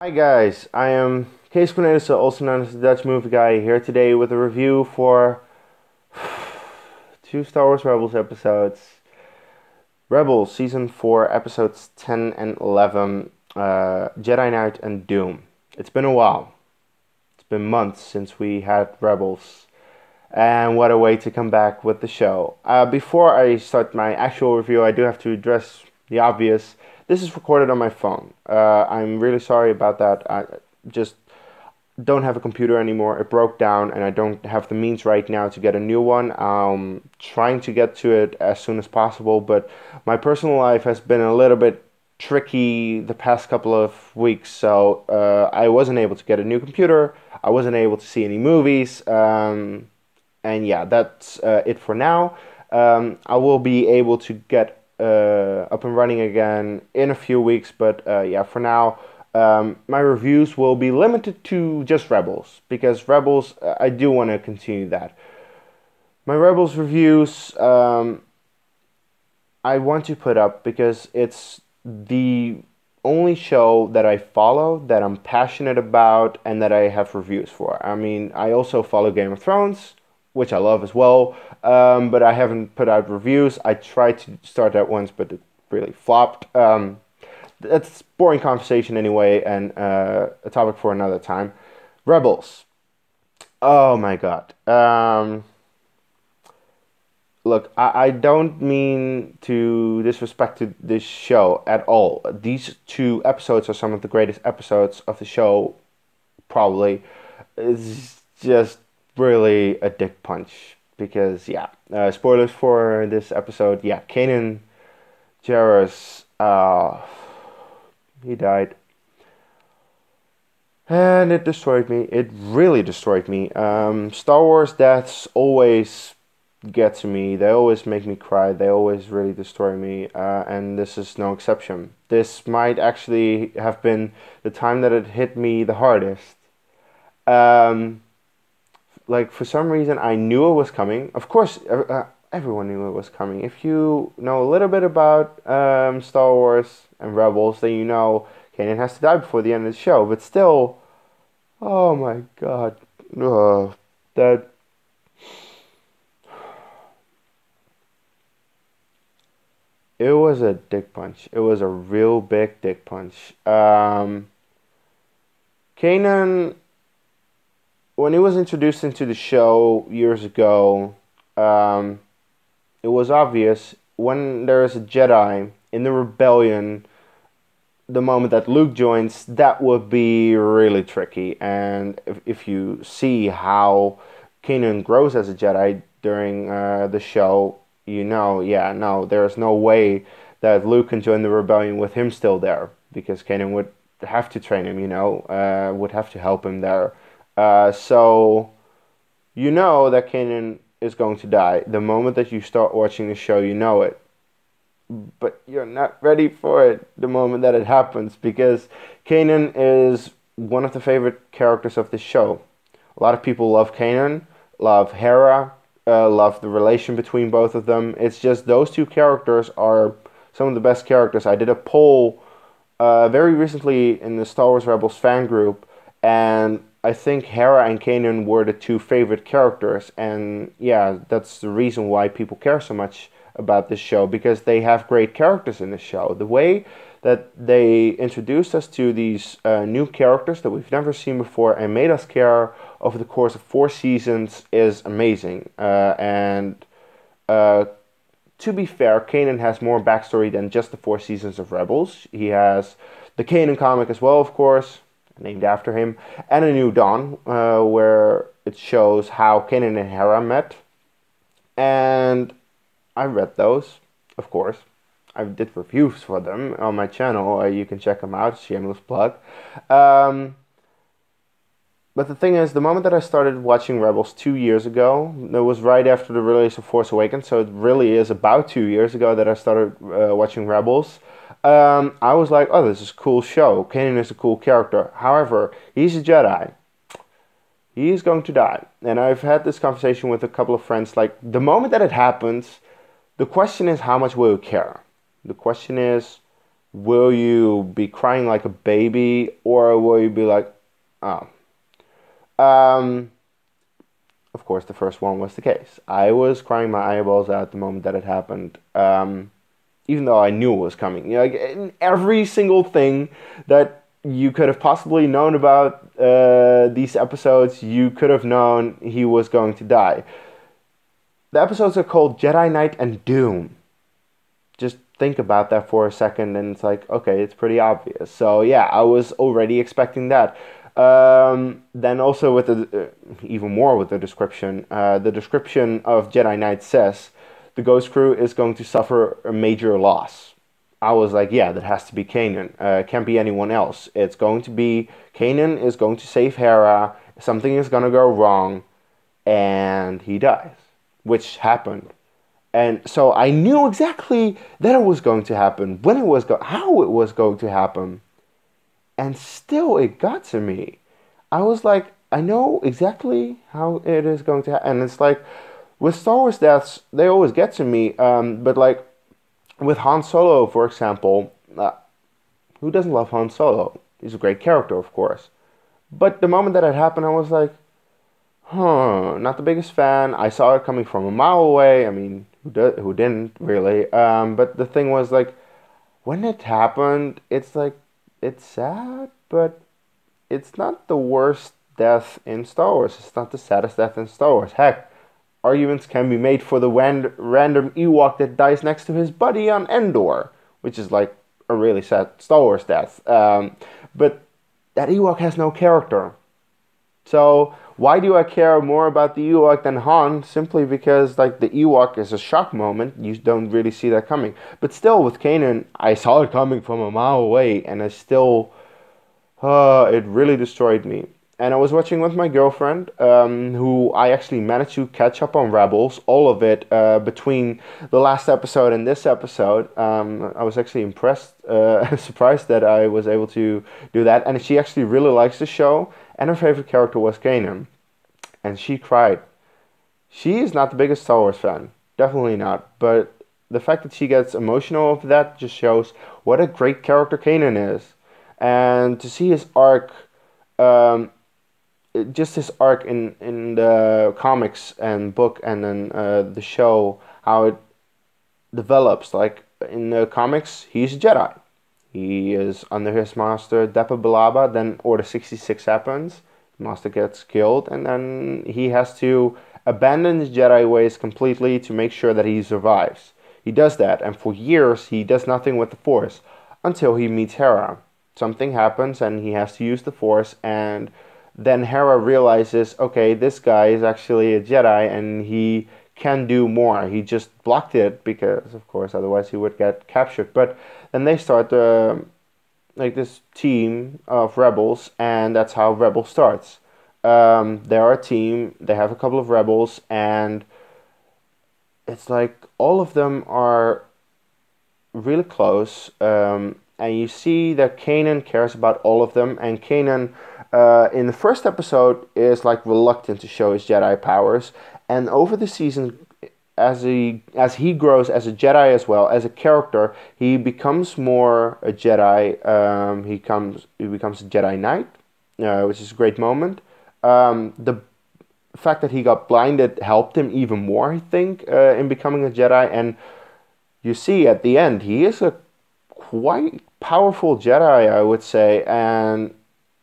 Hi guys, I am Kees Cornelissen, also known as the Dutch Movie Guy, here today with a review for two Star Wars Rebels episodes. Rebels Season 4 Episodes 10 and 11, Jedi Knight and Dume. It's been a while. It's been months since we had Rebels. And what a way to come back with the show. Before I start my actual review, I do have to address the obvious. This is recorded on my phone. I'm really sorry about that. I just don't have a computer anymore. It broke down and I don't have the means right now to get a new one. Trying to get to it as soon as possible, but my personal life has been a little bit tricky the past couple of weeks, so I wasn't able to get a new computer. I wasn't able to see any movies. And yeah, that's it for now. I will be able to get up and running again in a few weeks, but yeah, for now, my reviews will be limited to just Rebels, because Rebels, I do want to continue that. My Rebels reviews, I want to put up because it's the only show that I follow, that I'm passionate about, and that I have reviews for. I mean, I also follow Game of Thrones, which I love as well, but I haven't put out reviews. I tried to start that once, but it really flopped. That's boring conversation anyway, and a topic for another time. Rebels. Oh my god. Look, I don't mean to disrespect to this show at all. These two episodes are some of the greatest episodes of the show, probably. It's just really a dick punch. Because, yeah, spoilers for this episode. Yeah, Kanan Jarrus, he died. And it destroyed me. It really destroyed me. Star Wars deaths always get to me. They always make me cry. They always really destroy me. And this is no exception. This might actually have been the time that it hit me the hardest. Like, for some reason, I knew it was coming. Of course, everyone knew it was coming. If you know a little bit about Star Wars and Rebels, then you know Kanan has to die before the end of the show. But still, oh my god, that it was a dick punch. It was a real big dick punch. Kanan, when he was introduced into the show years ago, it was obvious when there is a Jedi in the rebellion, the moment that Luke joins, that would be really tricky. And if you see how Kanan grows as a Jedi during the show, you know, yeah, no, there's no way that Luke can join the rebellion with him still there, because Kanan would have to train him, you know, would have to help him there. So you know that Kanan is going to die. The moment that you start watching the show, you know it. But you're not ready for it the moment that it happens, because Kanan is one of the favorite characters of the show. A lot of people love Kanan, love Hera, love the relation between both of them. It's just those two characters are some of the best characters. I did a poll very recently in the Star Wars Rebels fan group, and I think Hera and Kanan were the two favorite characters, and yeah, that's the reason why people care so much about this show, because they have great characters in the show. The way that they introduced us to these new characters that we've never seen before and made us care over the course of 4 seasons is amazing. And to be fair, Kanan has more backstory than just the 4 seasons of Rebels. He has the Kanan comic as well, of course, named after him, and A New Dawn, where it shows how Kanan and Hera met. And I read those, of course. I did reviews for them on my channel. You can check them out, shameless plug. But the thing is, the moment that I started watching Rebels 2 years ago, it was right after the release of Force Awakens, so it really is about 2 years ago that I started watching Rebels. I was like, oh, this is a cool show. Kanan is a cool character. However, he's a Jedi. He is going to die. And I've had this conversation with a couple of friends, like, the moment that it happens, the question is, how much will you care? The question is, Will you be crying like a baby, or will you be like, oh? Um, of course, the first one was the case. I was crying my eyeballs out the moment that it happened. Even though I knew it was coming. You know, like in every single thing that you could have possibly known about these episodes, you could have known he was going to die. The episodes are called Jedi Knight and Dume. Just think about that for a second, and it's like, okay, it's pretty obvious. So yeah, I was already expecting that. Then also with the even more with the description of Jedi Knight says the Ghost Crew is going to suffer a major loss. I was like, yeah, that has to be Kanan. It can't be anyone else. It's going to be Kanan is going to save Hera. Something is going to go wrong, and he dies, which happened. And so I knew exactly that it was going to happen, when it was how it was going to happen, and still it got to me. I was like, I know exactly how it is going to happen, and it's like with Star Wars deaths, they always get to me. But like with Han Solo, for example, who doesn't love Han Solo? He's a great character, of course. But the moment that it happened, I was like, huh, not the biggest fan. I saw it coming from a mile away. I mean, who didn't really? But the thing was like, when it happened, it's like, it's sad, but it's not the worst death in Star Wars. It's not the saddest death in Star Wars. Heck, arguments can be made for the random Ewok that dies next to his buddy on Endor, which is like a really sad Star Wars death. But that Ewok has no character. So why do I care more about the Ewok than Han? Simply because like the Ewok is a shock moment. You don't really see that coming. But still, with Kanan, I saw it coming from a mile away, and I still, it really destroyed me. And I was watching with my girlfriend, who I actually managed to catch up on Rebels, all of it, between the last episode and this episode. I was actually impressed, surprised that I was able to do that. And she actually really likes the show, and her favorite character was Kanan. And she cried. She is not the biggest Star Wars fan, definitely not. But the fact that she gets emotional over that just shows what a great character Kanan is. And to see his arc, um, just his arc in the comics and book, and then the show, how it develops. Like in the comics, he's a Jedi. He is under his master Depa Billaba. Then Order 66 happens. The master gets killed, and then he has to abandon his Jedi ways completely to make sure that he survives. He does that, and for years he does nothing with the Force until he meets Hera. Something happens, and he has to use the Force, and then Hera realizes, okay, this guy is actually a Jedi and he can do more. He just blocked it because, of course, otherwise he would get captured. But then they start like this team of rebels, and that's how Rebel starts. They're a team. They have a couple of rebels, and it's like all of them are really close. And you see that Kanan cares about all of them, and Kanan, in the first episode, is like reluctant to show his Jedi powers, and over the season, as he grows as a Jedi as well as a character, he becomes more a Jedi. He becomes a Jedi Knight, which is a great moment. The fact that he got blinded helped him even more, I think, in becoming a Jedi, and you see at the end he is a quite powerful Jedi, I would say, and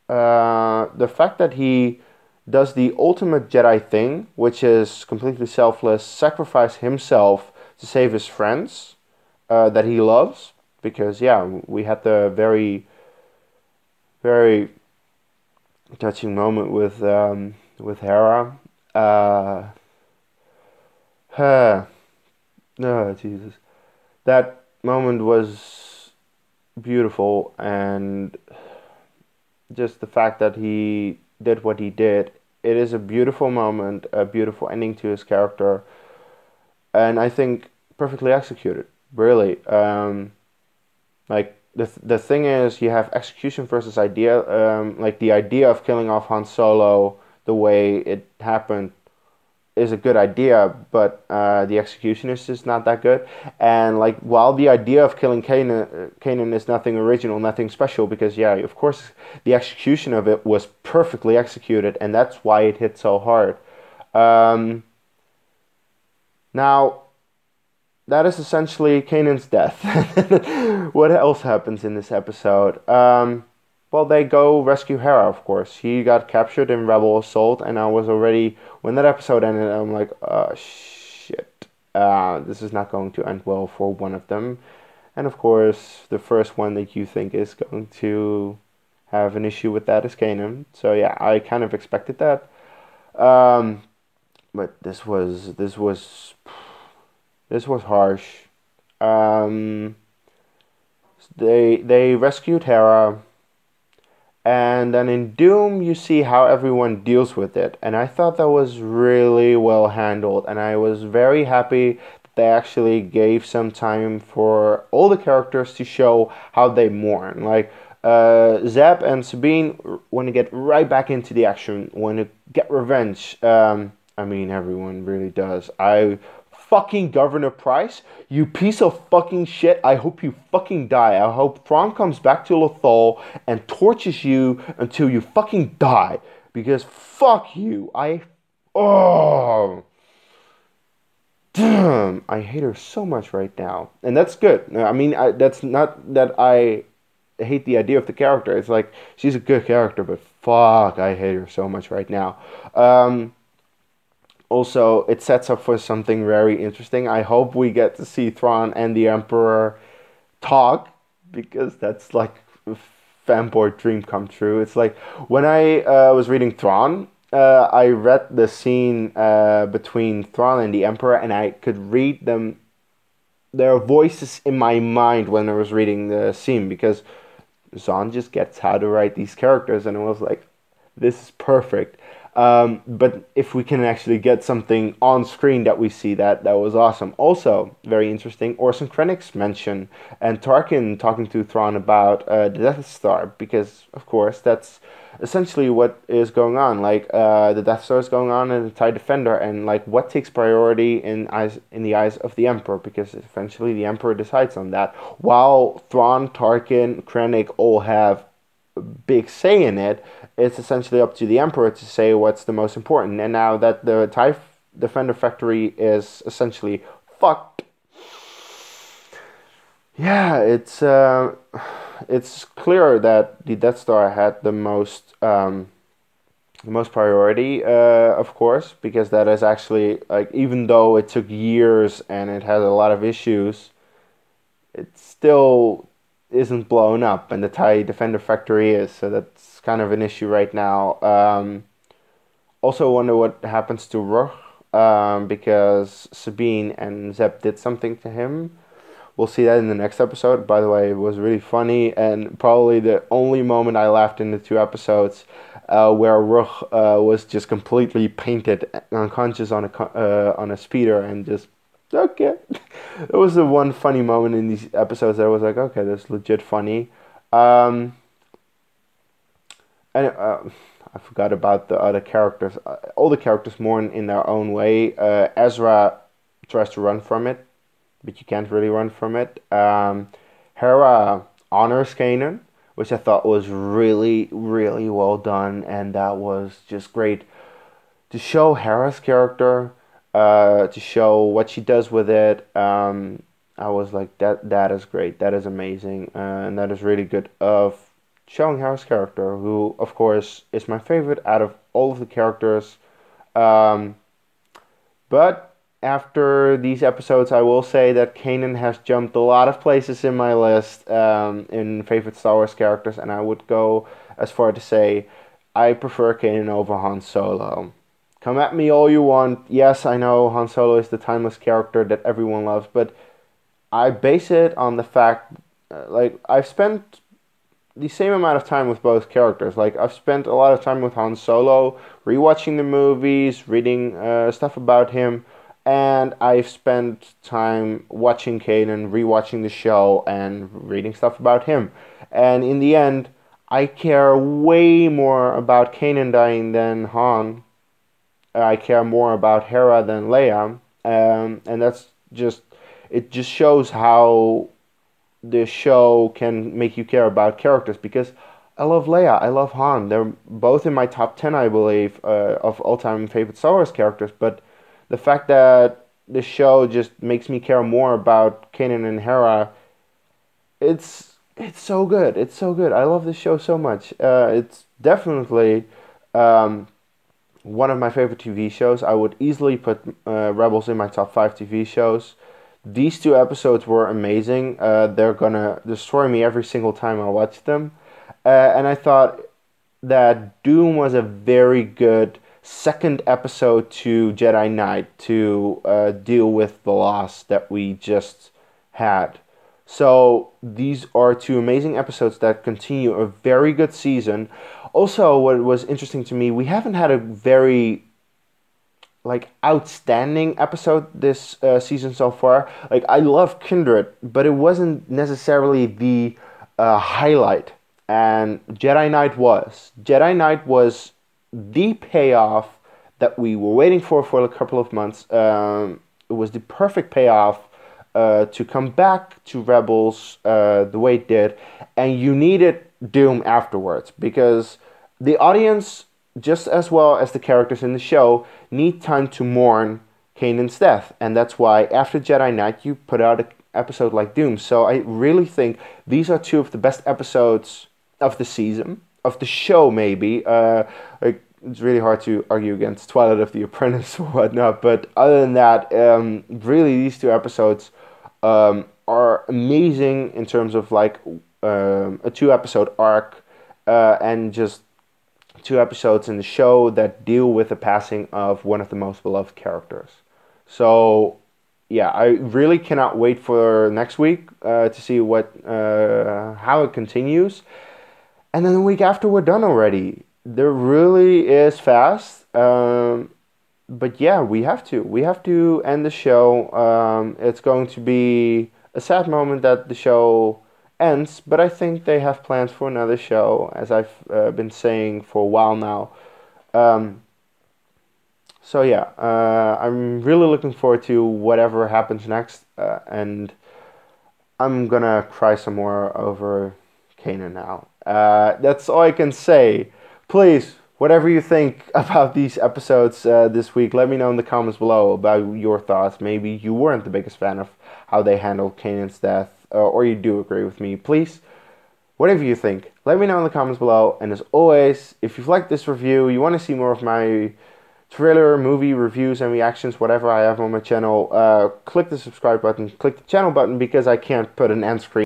the fact that he does the ultimate Jedi thing, which is completely selfless, sacrifice himself to save his friends that he loves, because yeah, we had the very, very touching moment with Hera. Oh, Jesus, that moment was beautiful, and just the fact that he did what he did, it is a beautiful moment, a beautiful ending to his character, and I think perfectly executed. Really, like the thing is, you have execution versus idea. Like the idea of killing off Han Solo the way it happened is a good idea, but the execution is just not that good. And like, while the idea of killing Kanan is nothing original, nothing special, because yeah, of course, the execution of it was perfectly executed, and that's why it hit so hard. Um, Now, that is essentially Kanan's death. What else happens in this episode? Well, they go rescue Hera, of course. He got captured in Rebel Assault, and I was already, when that episode ended, I'm like, oh shit. This is not going to end well for one of them. And of course, the first one that you think is going to have an issue with that is Kanan. So yeah, I kind of expected that. Um, but this was harsh. Um, they rescued Hera, and then in Doom you see how everyone deals with it, and I thought that was really well handled, and I was very happy that they actually gave some time for all the characters to show how they mourn. Like Zeb and Sabine want to get right back into the action, want to get revenge. I mean, everyone really does. I fucking Governor Price, you piece of fucking shit. I hope you fucking die. I hope Thrawn comes back to Lothal and tortures you until you fucking die. Because fuck you. Oh. Damn. I hate her so much right now. And that's good. I mean, that's not that I hate the idea of the character. It's like, she's a good character, but fuck, I hate her so much right now. Also, it sets up for something very interesting. I hope we get to see Thrawn and the Emperor talk, because that's like a fanboy dream come true. It's like when I was reading Thrawn, I read the scene between Thrawn and the Emperor, and I could read their voices in my mind when I was reading the scene, because Zahn just gets how to write these characters, and I was like, this is perfect. But if we can actually get something on screen that we see, that was awesome. Also, very interesting, Orson Krennic's mention and Tarkin talking to Thrawn about the Death Star, because of course that's essentially what is going on. Like the Death Star is going on in the TIE Defender, and like what takes priority in the eyes of the Emperor, because eventually the Emperor decides on that. While Thrawn, Tarkin, Krennic all have big say in it, it's essentially up to the Emperor to say what's the most important. And now that the TIE Defender factory is essentially fucked, yeah, it's clear that the Death Star had the most priority, of course, because that is actually, like, even though it took years and it had a lot of issues, it still isn't blown up, and the TIE Defender factory is, so that's kind of an issue right now. Also wonder what happens to Ruch, because Sabine and Zeb did something to him. We'll see that in the next episode. By the way, it was really funny, and probably the only moment I laughed in the two episodes, where Ruch was just completely painted unconscious on a speeder, and just, okay. It was the one funny moment in these episodes that I was like, okay, that's legit funny. And I forgot about the other characters. All the characters mourn in their own way. Ezra tries to run from it, but you can't really run from it. Hera honors Kanan, which I thought was really, really well done, and that was just great to show Hera's character, to show what she does with it. I was like, that is great, that is amazing, and that is really good of showing Hera's character, who of course is my favorite out of all of the characters. But after these episodes, I will say that Kanan has jumped a lot of places in my list, in favorite Star Wars characters, and I would go as far to say I prefer Kanan over Han Solo. Come at me all you want. Yes, I know Han Solo is the timeless character that everyone loves, but I base it on the fact, like, I've spent the same amount of time with both characters. Like, I've spent a lot of time with Han Solo, rewatching the movies, reading stuff about him, and I've spent time watching Kanan, rewatching the show, and reading stuff about him. And in the end, I care way more about Kanan dying than Han. I care more about Hera than Leia, and that's just it. Just shows how the show can make you care about characters because I love Leia, I love Han. They're both in my top 10, I believe, of all-time favorite Star Wars characters. But the fact that the show just makes me care more about Kanan and Hera, it's so good. It's so good. I love this show so much. It's definitely um, one of my favorite TV shows. I would easily put Rebels in my top 5 TV shows. These two episodes were amazing. They're gonna destroy me every single time I watch them. And I thought that Dume was a very good second episode to Jedi Knight to deal with the loss that we just had. So these are two amazing episodes that continue a very good season. Also, what was interesting to me, we haven't had a very like outstanding episode this season so far. Like I love Kindred, but it wasn't necessarily the highlight. And Jedi Knight was the payoff that we were waiting for a couple of months. It was the perfect payoff to come back to Rebels the way it did, and you needed Dume afterwards because the audience, just as well as the characters in the show, need time to mourn Kanan's death, and that's why after Jedi Knight you put out an episode like Dume. So I really think these are two of the best episodes of the season, of the show maybe. Like it's really hard to argue against Twilight of the Apprentice or whatnot, but other than that, really these two episodes are amazing in terms of like a 2 episode arc and just 2 episodes in the show that deal with the passing of one of the most beloved characters. So yeah, I really cannot wait for next week to see what how it continues, and then the week after we're done already. There really is fast. But yeah, we have to end the show. It's going to be a sad moment that the show ends, but I think they have plans for another show, as I've been saying for a while now. Um, so yeah, I'm really looking forward to whatever happens next, and I'm gonna cry some more over Kanan now. That's all I can say. Please, whatever you think about these episodes this week, let me know in the comments below about your thoughts. Maybe you weren't the biggest fan of how they handled Kanan's death, or you do agree with me. Please, whatever you think, let me know in the comments below. And as always, if you've liked this review, you want to see more of my trailer, movie reviews and reactions, whatever I have on my channel, click the subscribe button, click the channel button, because I can't put an end screen